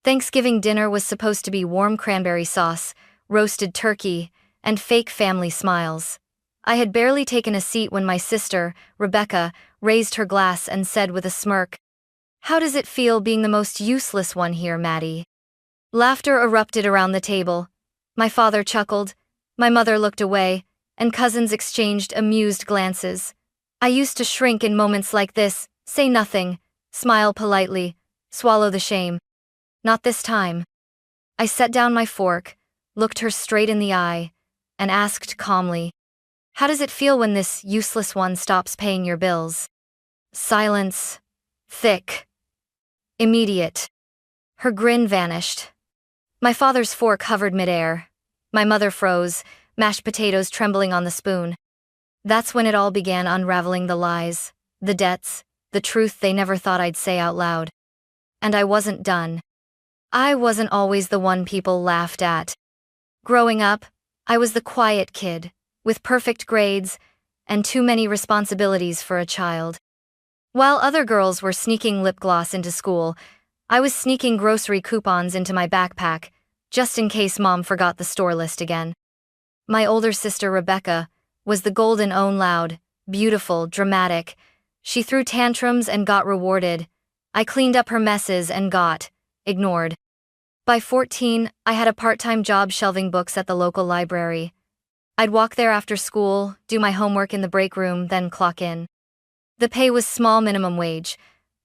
Thanksgiving dinner was supposed to be warm cranberry sauce, roasted turkey, and fake family smiles. I had barely taken a seat when my sister, Rebecca, raised her glass and said with a smirk, "How does it feel being the most useless one here, Maddie?" Laughter erupted around the table. My father chuckled, my mother looked away, and cousins exchanged amused glances. I used to shrink in moments like this, say nothing, smile politely, swallow the shame. Not this time. I set down my fork, looked her straight in the eye, and asked calmly, "How does it feel when this useless one stops paying your bills?" Silence. Thick. Immediate. Her grin vanished. My father's fork hovered midair. My mother froze, mashed potatoes trembling on the spoon. That's when it all began unraveling, the lies, the debts, the truth they never thought I'd say out loud. And I wasn't done. I wasn't always the one people laughed at. Growing up, I was the quiet kid, with perfect grades, and too many responsibilities for a child. While other girls were sneaking lip gloss into school, I was sneaking grocery coupons into my backpack, just in case Mom forgot the store list again. My older sister Rebecca was the golden own, loud, beautiful, dramatic. She threw tantrums and got rewarded. I cleaned up her messes and got ignored. By 14, I had a part-time job shelving books at the local library. I'd walk there after school, do my homework in the break room, then clock in. The pay was small minimum wage,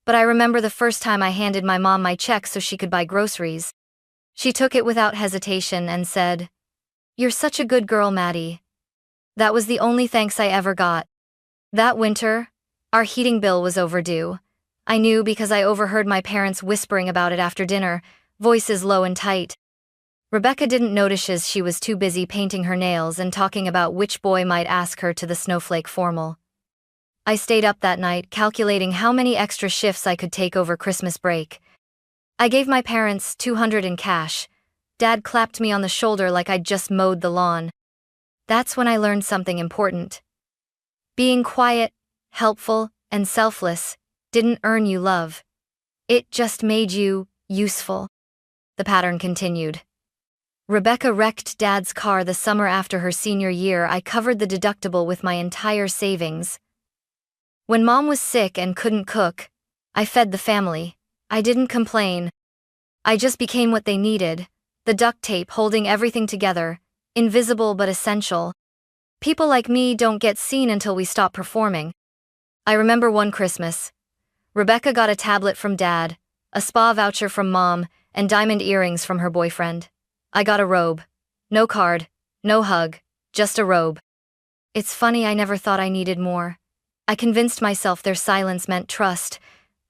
but I remember the first time I handed my mom my check so she could buy groceries. She took it without hesitation and said, "You're such a good girl, Maddie." That was the only thanks I ever got. That winter, our heating bill was overdue. I knew because I overheard my parents whispering about it after dinner, voices low and tight. Rebecca didn't notice as she was too busy painting her nails and talking about which boy might ask her to the snowflake formal. I stayed up that night calculating how many extra shifts I could take over Christmas break. I gave my parents $200 in cash. Dad clapped me on the shoulder like I'd just mowed the lawn. That's when I learned something important. Being quiet, helpful, and selfless didn't earn you love. It just made you useful. The pattern continued. Rebecca wrecked Dad's car the summer after her senior year. I covered the deductible with my entire savings. When Mom was sick and couldn't cook, I fed the family. I didn't complain. I just became what they needed, the duct tape holding everything together, invisible but essential. People like me don't get seen until we stop performing. I remember one Christmas. Rebecca got a tablet from Dad, a spa voucher from Mom, and diamond earrings from her boyfriend. I got a robe. No card, no hug, just a robe. It's funny, I never thought I needed more. I convinced myself their silence meant trust,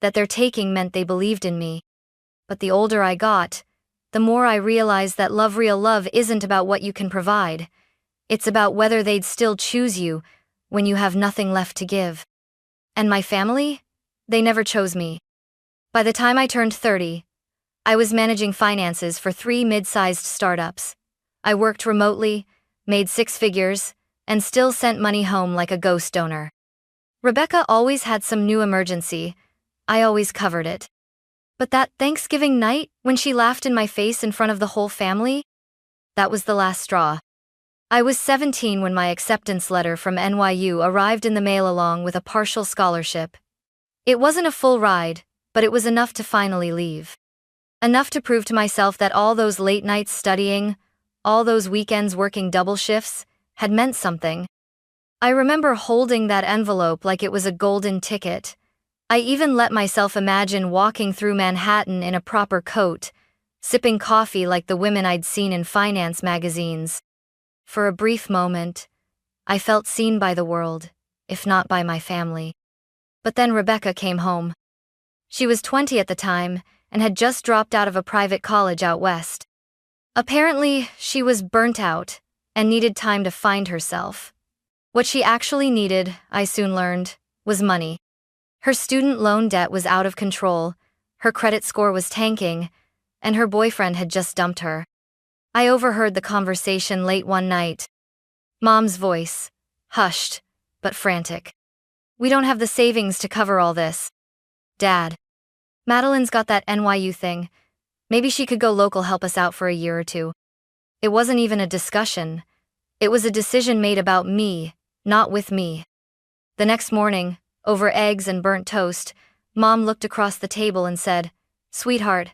that their taking meant they believed in me. But the older I got, the more I realized that real love isn't about what you can provide. It's about whether they'd still choose you when you have nothing left to give. And my family? They never chose me. By the time I turned 30, I was managing finances for 3 mid-sized startups. I worked remotely, made 6 figures, and still sent money home like a ghost donor. Rebecca always had some new emergency. I always covered it. But that Thanksgiving night, when she laughed in my face in front of the whole family, that was the last straw. I was 17 when my acceptance letter from NYU arrived in the mail along with a partial scholarship. It wasn't a full ride, but it was enough to finally leave. Enough to prove to myself that all those late nights studying, all those weekends working double shifts, had meant something. I remember holding that envelope like it was a golden ticket. I even let myself imagine walking through Manhattan in a proper coat, sipping coffee like the women I'd seen in finance magazines. For a brief moment, I felt seen by the world, if not by my family. But then Rebecca came home. She was 20 at the time and had just dropped out of a private college out west. Apparently, she was burnt out and needed time to find herself. What she actually needed, I soon learned, was money. Her student loan debt was out of control, her credit score was tanking, and her boyfriend had just dumped her. I overheard the conversation late one night. Mom's voice, hushed, but frantic. "We don't have the savings to cover all this. Dad. Madeline's got that NYU thing. Maybe she could go local, help us out for a year or two. It wasn't even a discussion. It was a decision made about me, not with me. The next morning, over eggs and burnt toast, Mom looked across the table and said, "Sweetheart,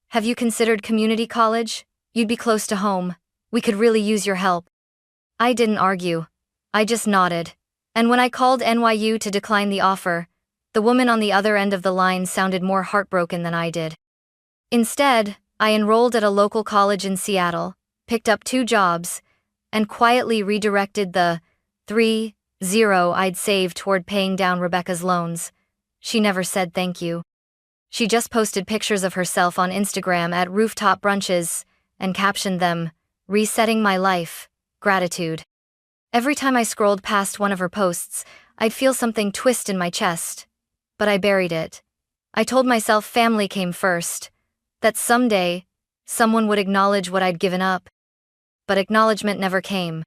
have you considered community college? You'd be close to home. We could really use your help." I didn't argue. I just nodded. And when I called NYU to decline the offer, the woman on the other end of the line sounded more heartbroken than I did. Instead, I enrolled at a local college in Seattle, picked up 2 jobs, and quietly redirected the $30 I'd saved toward paying down Rebecca's loans. She never said thank you. She just posted pictures of herself on Instagram at rooftop brunches and captioned them, "Resetting my life, gratitude." Every time I scrolled past one of her posts, I'd feel something twist in my chest. But I buried it. I told myself family came first, that someday, someone would acknowledge what I'd given up. But acknowledgement never came.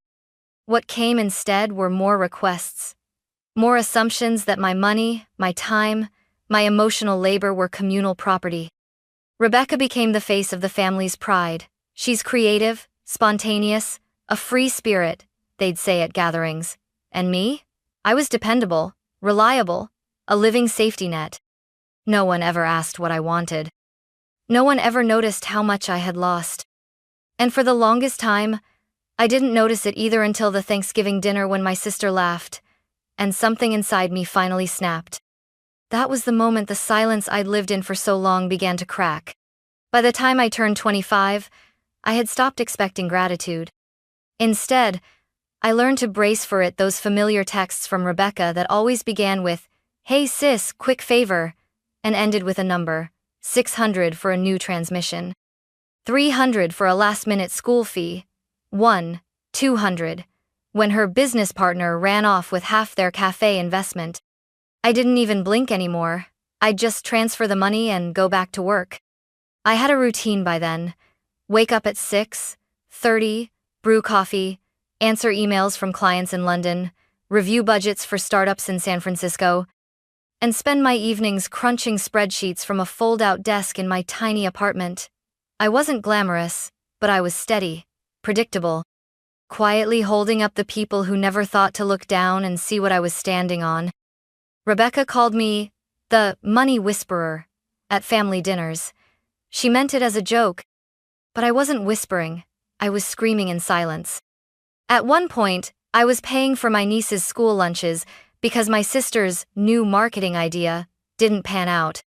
What came instead were more requests. More assumptions that my money, my time, my emotional labor were communal property. Rebecca became the face of the family's pride. She's creative, spontaneous, a free spirit, they'd say at gatherings. And me? I was dependable, reliable, a living safety net. No one ever asked what I wanted. No one ever noticed how much I had lost. And for the longest time, I didn't notice it either until the Thanksgiving dinner when my sister laughed, and something inside me finally snapped. That was the moment the silence I'd lived in for so long began to crack. By the time I turned 25, I had stopped expecting gratitude. Instead, I learned to brace for it, those familiar texts from Rebecca that always began with, "Hey sis, quick favor," and ended with a number, 600 for a new transmission, 300 for a last-minute school fee, 200, when her business partner ran off with half their café investment. I didn't even blink anymore. I'd just transfer the money and go back to work. I had a routine by then. Wake up at 6:30, brew coffee, answer emails from clients in London, review budgets for startups in San Francisco, and spend my evenings crunching spreadsheets from a fold-out desk in my tiny apartment. I wasn't glamorous, but I was steady, predictable, quietly holding up the people who never thought to look down and see what I was standing on. Rebecca called me the money whisperer at family dinners. She meant it as a joke, but I wasn't whispering, I was screaming in silence. At one point, I was paying for my niece's school lunches because my sister's new marketing idea didn't pan out.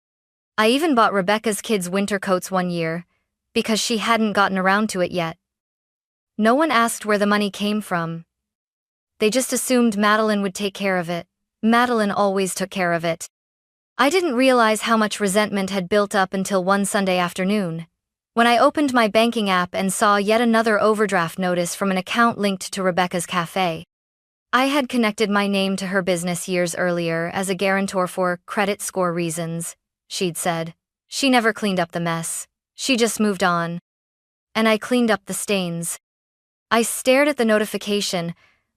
I even bought Rebecca's kids' winter coats one year because she hadn't gotten around to it yet. No one asked where the money came from. They just assumed Madeline would take care of it. Madeline always took care of it. I didn't realize how much resentment had built up until one Sunday afternoon, when I opened my banking app and saw yet another overdraft notice from an account linked to Rebecca's café. I had connected my name to her business years earlier as a guarantor for credit score reasons, she'd said. She never cleaned up the mess. She just moved on. And I cleaned up the stains. I stared at the notification,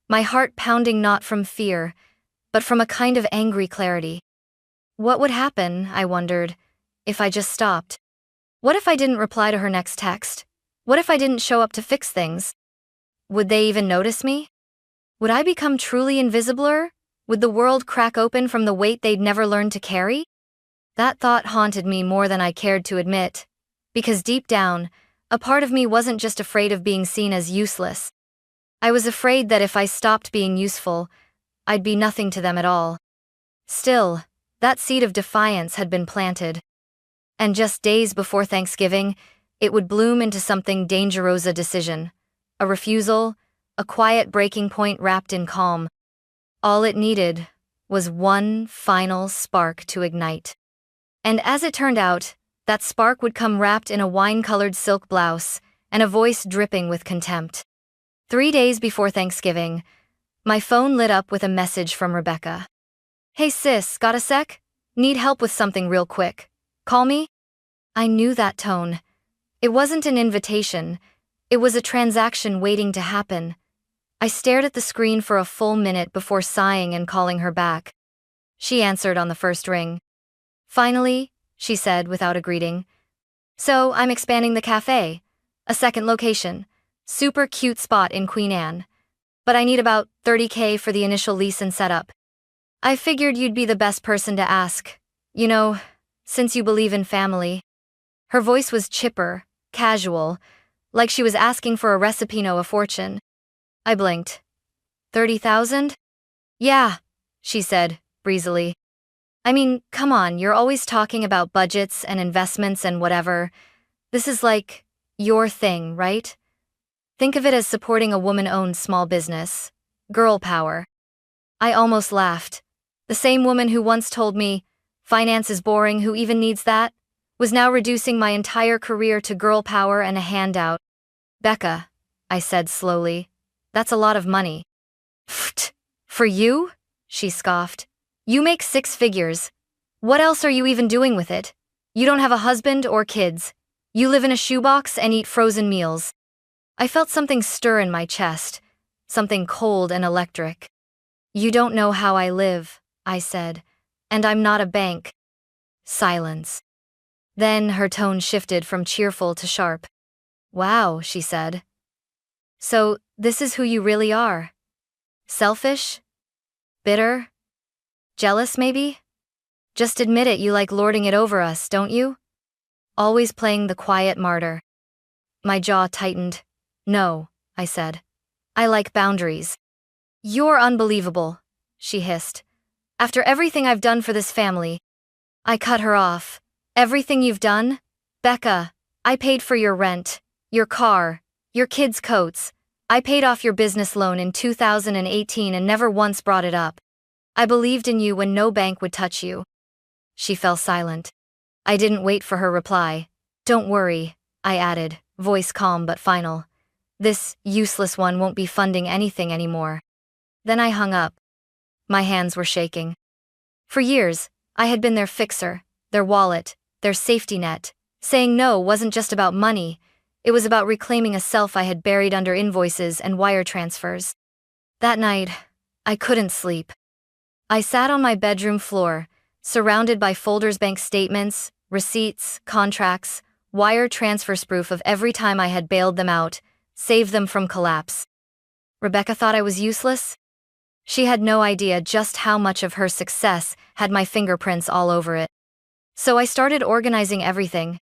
my heart pounding not from fear, but from a kind of angry clarity. What would happen, I wondered, if I just stopped? What if I didn't reply to her next text? What if I didn't show up to fix things? Would they even notice me? Would I become truly invisible? Would the world crack open from the weight they'd never learned to carry? That thought haunted me more than I cared to admit, because deep down, a part of me wasn't just afraid of being seen as useless. I was afraid that if I stopped being useful, I'd be nothing to them at all. Still, that seed of defiance had been planted. And just days before Thanksgiving, it would bloom into something dangerous, a decision, a refusal, a quiet breaking point wrapped in calm. All it needed was one final spark to ignite. And as it turned out, that spark would come wrapped in a wine-colored silk blouse and a voice dripping with contempt. 3 days before Thanksgiving, my phone lit up with a message from Rebecca. "Hey sis, got a sec? Need help with something real quick. Call me?" I knew that tone. It wasn't an invitation. It was a transaction waiting to happen. I stared at the screen for a full minute before sighing and calling her back. She answered on the first ring. "Finally," she said without a greeting. So I'm expanding the cafe. A second location. Super cute spot in Queen Anne. But I need about $30K for the initial lease and setup. I figured you'd be the best person to ask. You know, since you believe in family. Her voice was chipper, casual, like she was asking for a recipe no a fortune. I blinked. 30,000? Yeah, she said, breezily. I mean, come on, you're always talking about budgets and investments and whatever. This is like your thing, right? Think of it as supporting a woman-owned small business. Girl power. I almost laughed. The same woman who once told me, finance is boring, who even needs that, was now reducing my entire career to girl power and a handout. Becca, I said slowly, that's a lot of money. Pfft, for you? She scoffed. You make 6 figures. What else are you even doing with it? You don't have a husband or kids. You live in a shoebox and eat frozen meals. I felt something stir in my chest, something cold and electric. You don't know how I live, I said, and I'm not a bank. Silence. Then her tone shifted from cheerful to sharp. Wow, she said. So, this is who you really are? Selfish? Bitter? Jealous, maybe? Just admit it, you like lording it over us, don't you? Always playing the quiet martyr. My jaw tightened. No, I said. I like boundaries. You're unbelievable, she hissed. After everything I've done for this family. I cut her off. Everything you've done? Becca, I paid for your rent, your car, your kids' coats. I paid off your business loan in 2018 and never once brought it up. I believed in you when no bank would touch you. She fell silent. I didn't wait for her reply. Don't worry, I added, voice calm but final. This useless one won't be funding anything anymore. Then I hung up. My hands were shaking. For years, I had been their fixer, their wallet, their safety net. Saying no wasn't just about money, it was about reclaiming a self I had buried under invoices and wire transfers. That night, I couldn't sleep. I sat on my bedroom floor, surrounded by folders, bank statements, receipts, contracts, wire transfers, proof of every time I had bailed them out, saved them from collapse. Rebecca thought I was useless? She had no idea just how much of her success had my fingerprints all over it. So I started organizing everything.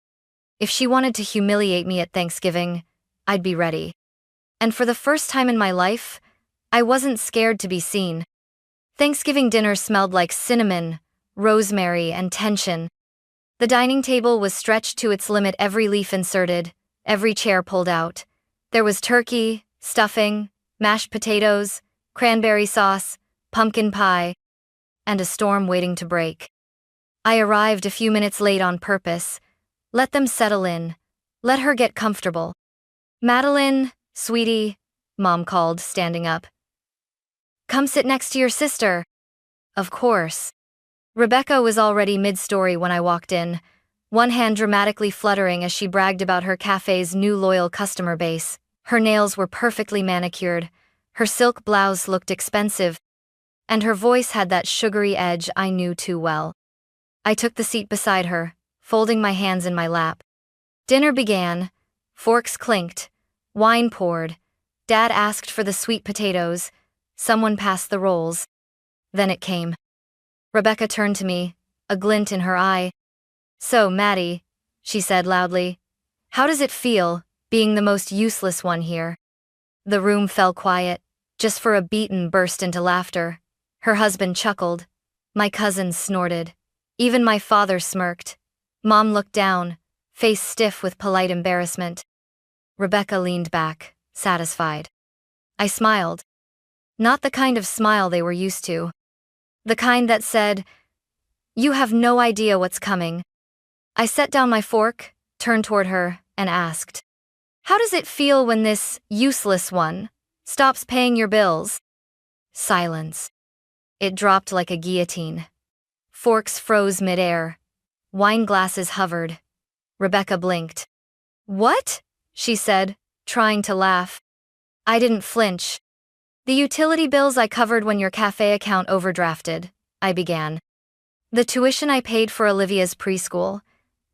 If she wanted to humiliate me at Thanksgiving, I'd be ready. And for the first time in my life, I wasn't scared to be seen. Thanksgiving dinner smelled like cinnamon, rosemary, and tension. The dining table was stretched to its limit, every leaf inserted, every chair pulled out. There was turkey, stuffing, mashed potatoes, cranberry sauce, pumpkin pie, and a storm waiting to break. I arrived a few minutes late on purpose. Let them settle in. Let her get comfortable. Madeline, sweetie, Mom called, standing up. Come sit next to your sister. Of course. Rebecca was already mid-story when I walked in, one hand dramatically fluttering as she bragged about her cafe's new loyal customer base. Her nails were perfectly manicured, her silk blouse looked expensive, and her voice had that sugary edge I knew too well. I took the seat beside her, folding my hands in my lap. Dinner began, forks clinked, wine poured, Dad asked for the sweet potatoes, someone passed the rolls. Then it came. Rebecca turned to me, a glint in her eye. So, Maddie, she said loudly, how does it feel, being the most useless one here? The room fell quiet, just for a beat and burst into laughter. Her husband chuckled. My cousins snorted. Even my father smirked. Mom looked down, face stiff with polite embarrassment. Rebecca leaned back, satisfied. I smiled. Not the kind of smile they were used to. The kind that said, you have no idea what's coming. I set down my fork, turned toward her, and asked, how does it feel when this useless one stops paying your bills? Silence. It dropped like a guillotine. Forks froze midair. Wine glasses hovered. Rebecca blinked. What? She said, trying to laugh. I didn't flinch. The utility bills I covered when your cafe account overdrafted, I began. The tuition I paid for Olivia's preschool.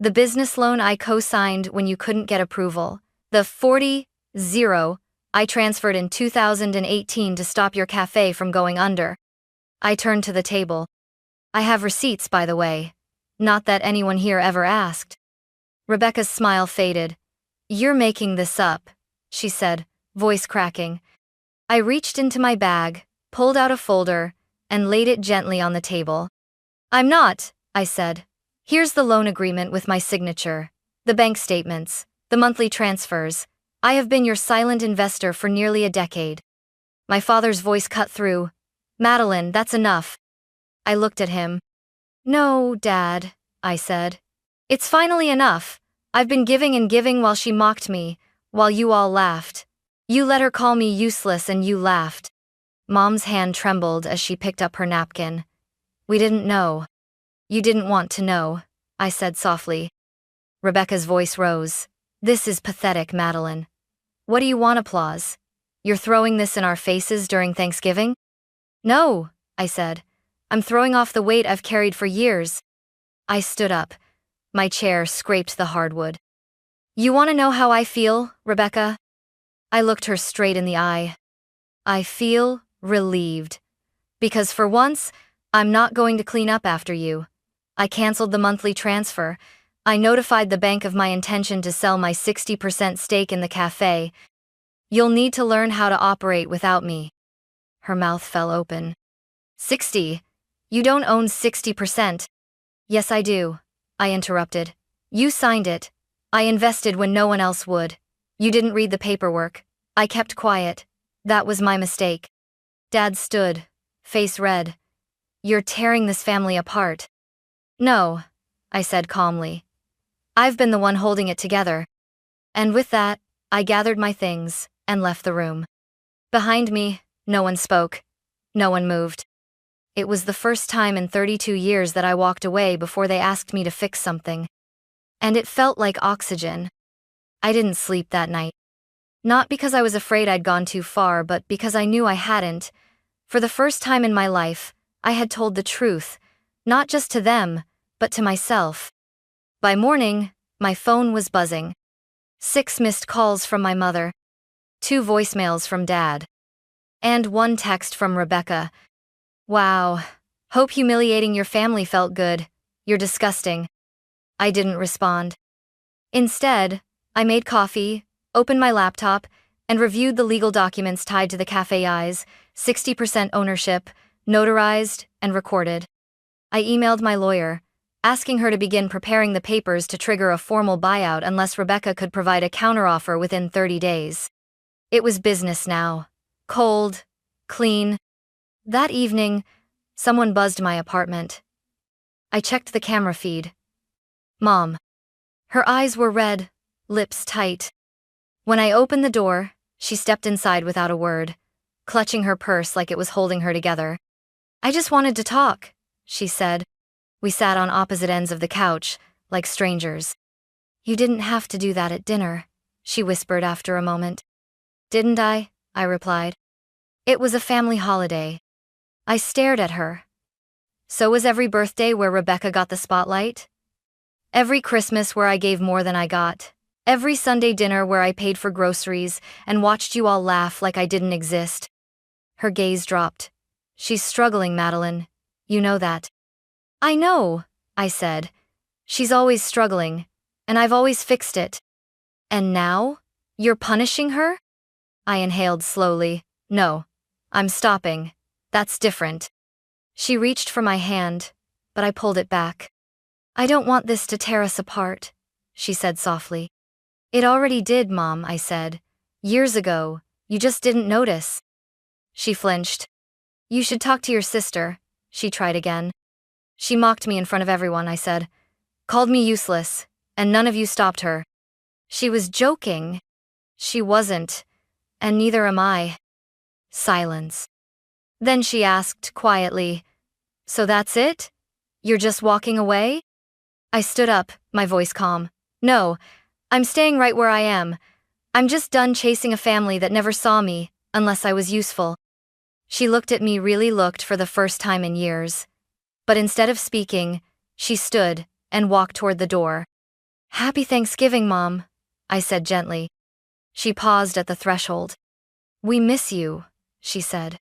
The business loan I co-signed when you couldn't get approval. The 40 I transferred in 2018 to stop your cafe from going under. I turned to the table. I have receipts, by the way. Not that anyone here ever asked. Rebecca's smile faded. You're making this up, she said, voice cracking. I reached into my bag, pulled out a folder, and laid it gently on the table. I'm not, I said. Here's the loan agreement with my signature, the bank statements, the monthly transfers. I have been your silent investor for nearly a decade. My father's voice cut through. Madeline, that's enough. I looked at him. No, Dad, I said. It's finally enough. I've been giving and giving while she mocked me, while you all laughed. You let her call me useless and you laughed. Mom's hand trembled as she picked up her napkin. We didn't know. You didn't want to know, I said softly. Rebecca's voice rose. This is pathetic, Madeline. What do you want, applause? You're throwing this in our faces during Thanksgiving? No, I said. I'm throwing off the weight I've carried for years. I stood up. My chair scraped the hardwood. You want to know how I feel, Rebecca? I looked her straight in the eye. I feel relieved. Because for once, I'm not going to clean up after you. I canceled the monthly transfer. I notified the bank of my intention to sell my 60% stake in the cafe. You'll need to learn how to operate without me. Her mouth fell open. 60? You don't own 60%. Yes, I do, I interrupted. You signed it. I invested when no one else would. You didn't read the paperwork. I kept quiet. That was my mistake. Dad stood, face red. You're tearing this family apart. No, I said calmly. I've been the one holding it together. And with that, I gathered my things and left the room. Behind me, no one spoke. No one moved. It was the first time in 32 years that I walked away before they asked me to fix something. And it felt like oxygen. I didn't sleep that night. Not because I was afraid I'd gone too far, but because I knew I hadn't. For the first time in my life, I had told the truth, not just to them, but to myself. By morning, my phone was buzzing. 6 missed calls from my mother, 2 voicemails from Dad, and 1 text from Rebecca. Wow, hope humiliating your family felt good. You're disgusting. I didn't respond. Instead, I made coffee, opened my laptop, and reviewed the legal documents tied to the café's 60% ownership, notarized and recorded. I emailed my lawyer, asking her to begin preparing the papers to trigger a formal buyout unless Rebecca could provide a counteroffer within 30 days. It was business now. Cold, clean. That evening, someone buzzed my apartment. I checked the camera feed. Mom. Her eyes were red, lips tight. When I opened the door, she stepped inside without a word, clutching her purse like it was holding her together. I just wanted to talk, she said. We sat on opposite ends of the couch, like strangers. You didn't have to do that at dinner, she whispered after a moment. Didn't I? I replied. It was a family holiday. I stared at her. So was every birthday where Rebecca got the spotlight? Every Christmas where I gave more than I got. Every Sunday dinner where I paid for groceries and watched you all laugh like I didn't exist. Her gaze dropped. She's struggling, Madeline. You know that. I know, I said. She's always struggling, and I've always fixed it. And now? You're punishing her? I inhaled slowly. No, I'm stopping. That's different. She reached for my hand, but I pulled it back. I don't want this to tear us apart, she said softly. It already did, Mom, I said. Years ago, you just didn't notice. She flinched. You should talk to your sister, she tried again. She mocked me in front of everyone, I said. Called me useless, and none of you stopped her. She was joking. She wasn't, and neither am I. Silence. Then she asked quietly, So that's it? You're just walking away? I stood up, my voice calm. No, I'm staying right where I am. I'm just done chasing a family that never saw me, unless I was useful. She looked at me, really looked for the first time in years. But instead of speaking, she stood and walked toward the door. Happy Thanksgiving, Mom, I said gently. She paused at the threshold. We miss you, she said.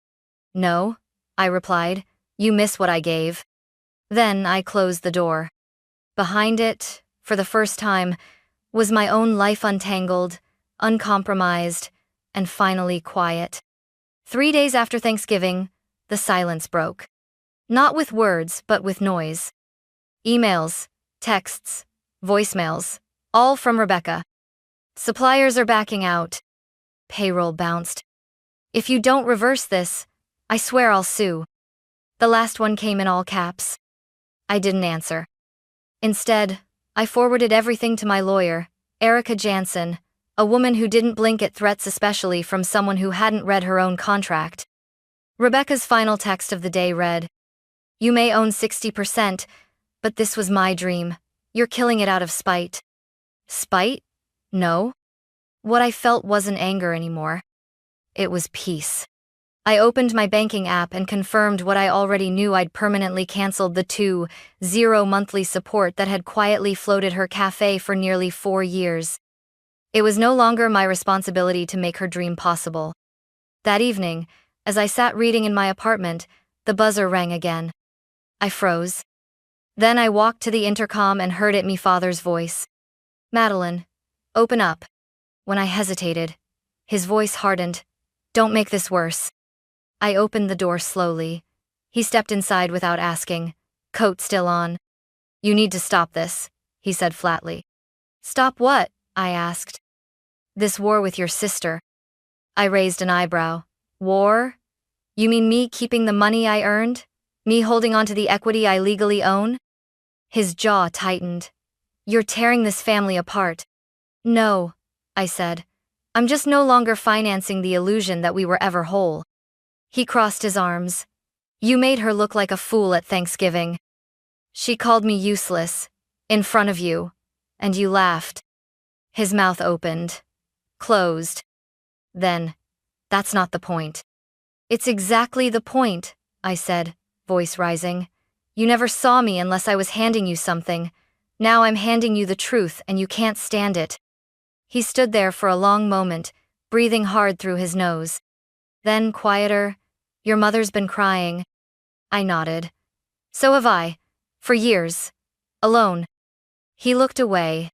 No, I replied, you miss what I gave. Then I closed the door. Behind it, for the first time, was my own life untangled, uncompromised, and finally quiet. 3 days after Thanksgiving, the silence broke. Not with words, but with noise. Emails, texts, voicemails, all from Rebecca. Suppliers are backing out. Payroll bounced. If you don't reverse this, I swear I'll sue. The last one came in all caps. I didn't answer. Instead, I forwarded everything to my lawyer, Erica Jansen, a woman who didn't blink at threats, especially from someone who hadn't read her own contract. Rebecca's final text of the day read, "You may own 60%, but this was my dream. You're killing it out of spite." Spite? No. What I felt wasn't anger anymore. It was peace. I opened my banking app and confirmed what I already knew. I'd permanently canceled the 2.0 monthly support that had quietly floated her café for nearly 4 years. It was no longer my responsibility to make her dream possible. That evening, as I sat reading in my apartment, the buzzer rang again. I froze. Then I walked to the intercom and heard it, me father's voice. "Madeline, open up." When I hesitated, his voice hardened. "Don't make this worse." I opened the door slowly. He stepped inside without asking, coat still on. "You need to stop this," he said flatly. "Stop what?" I asked. "This war with your sister." I raised an eyebrow. "War? You mean me keeping the money I earned? Me holding onto the equity I legally own?" His jaw tightened. "You're tearing this family apart." "No," I said. "I'm just no longer financing the illusion that we were ever whole." He crossed his arms. "You made her look like a fool at Thanksgiving. She called me useless, in front of you, and you laughed." His mouth opened, closed. Then, "That's not the point." "It's exactly the point," I said, voice rising. "You never saw me unless I was handing you something. Now I'm handing you the truth and you can't stand it." He stood there for a long moment, breathing hard through his nose. Then, quieter, "Your mother's been crying." I nodded. "So have I. For years. Alone." He looked away.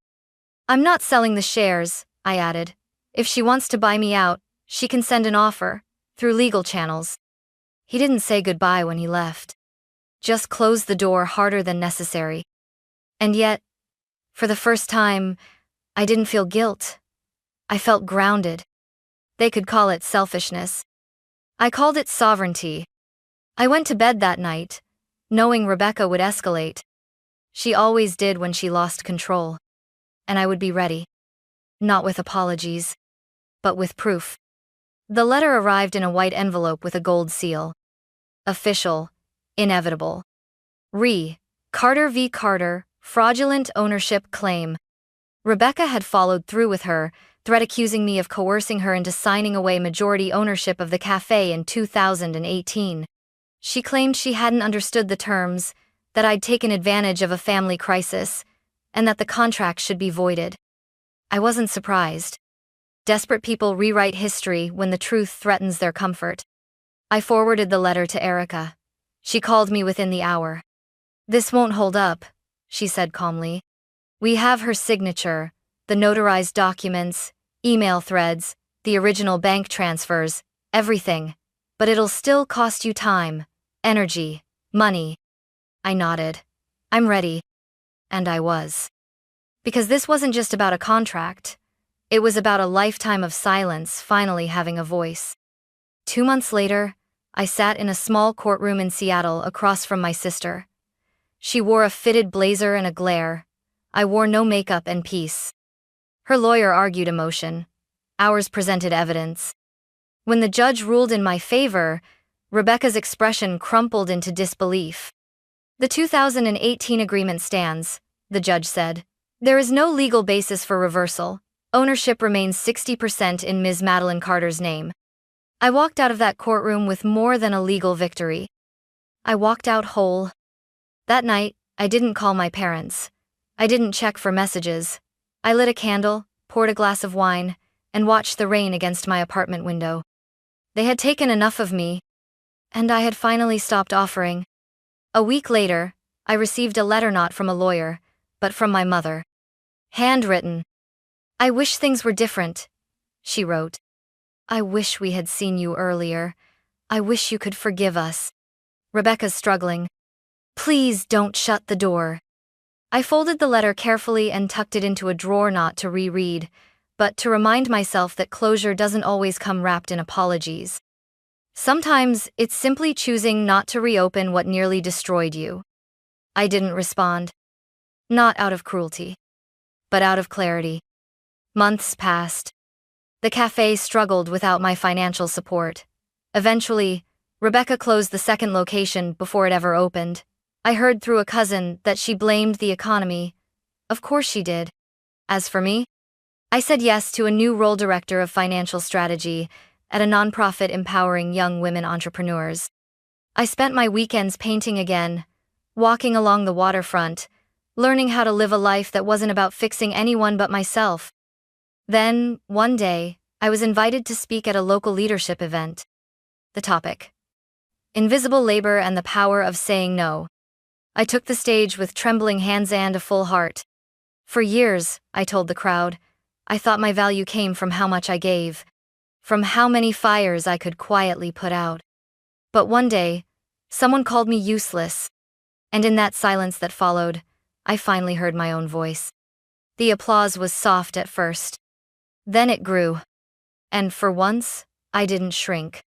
"I'm not selling the shares," I added. "If she wants to buy me out, she can send an offer, through legal channels." He didn't say goodbye when he left. Just closed the door harder than necessary. And yet, for the first time, I didn't feel guilt. I felt grounded. They could call it selfishness. I called it sovereignty. I went to bed that night, knowing Rebecca would escalate. She always did when she lost control. And I would be ready. Not with apologies, but with proof. The letter arrived in a white envelope with a gold seal. Official. Inevitable. Carter v. Carter, fraudulent ownership claim. Rebecca had followed through with her threat, accusing me of coercing her into signing away majority ownership of the café in 2018. She claimed she hadn't understood the terms, that I'd taken advantage of a family crisis, and that the contract should be voided. I wasn't surprised. Desperate people rewrite history when the truth threatens their comfort. I forwarded the letter to Erica. She called me within the hour. "This won't hold up," she said calmly. "We have her signature, the notarized documents, email threads, the original bank transfers, everything. But it'll still cost you time, energy, money." I nodded. "I'm ready." And I was. Because this wasn't just about a contract. It was about a lifetime of silence finally having a voice. 2 months later, I sat in a small courtroom in Seattle across from my sister. She wore a fitted blazer and a glare. I wore no makeup and peace. Her lawyer argued emotion. Ours presented evidence. When the judge ruled in my favor, Rebecca's expression crumpled into disbelief. "The 2018 agreement stands," the judge said. "There is no legal basis for reversal. Ownership remains 60% in Ms. Madeline Carter's name." I walked out of that courtroom with more than a legal victory. I walked out whole. That night, I didn't call my parents. I didn't check for messages. I lit a candle, poured a glass of wine, and watched the rain against my apartment window. They had taken enough of me, and I had finally stopped offering. A week later, I received a letter not from a lawyer, but from my mother. Handwritten. "I wish things were different," she wrote. "I wish we had seen you earlier. I wish you could forgive us. Rebecca's struggling. Please don't shut the door." I folded the letter carefully and tucked it into a drawer not to reread, but to remind myself that closure doesn't always come wrapped in apologies. Sometimes it's simply choosing not to reopen what nearly destroyed you. I didn't respond. Not out of cruelty, but out of clarity. Months passed. The café struggled without my financial support. Eventually, Rebecca closed the second location before it ever opened. I heard through a cousin that she blamed the economy. Of course she did. As for me, I said yes to a new role director of financial strategy at a nonprofit empowering young women entrepreneurs. I spent my weekends painting again, walking along the waterfront, learning how to live a life that wasn't about fixing anyone but myself. Then, one day, I was invited to speak at a local leadership event. The topic: invisible labor and the power of saying no. I took the stage with trembling hands and a full heart. For years, I told the crowd, I thought my value came from how much I gave, from how many fires I could quietly put out. But one day, someone called me useless, and in that silence that followed, I finally heard my own voice. The applause was soft at first. Then it grew. And for once, I didn't shrink.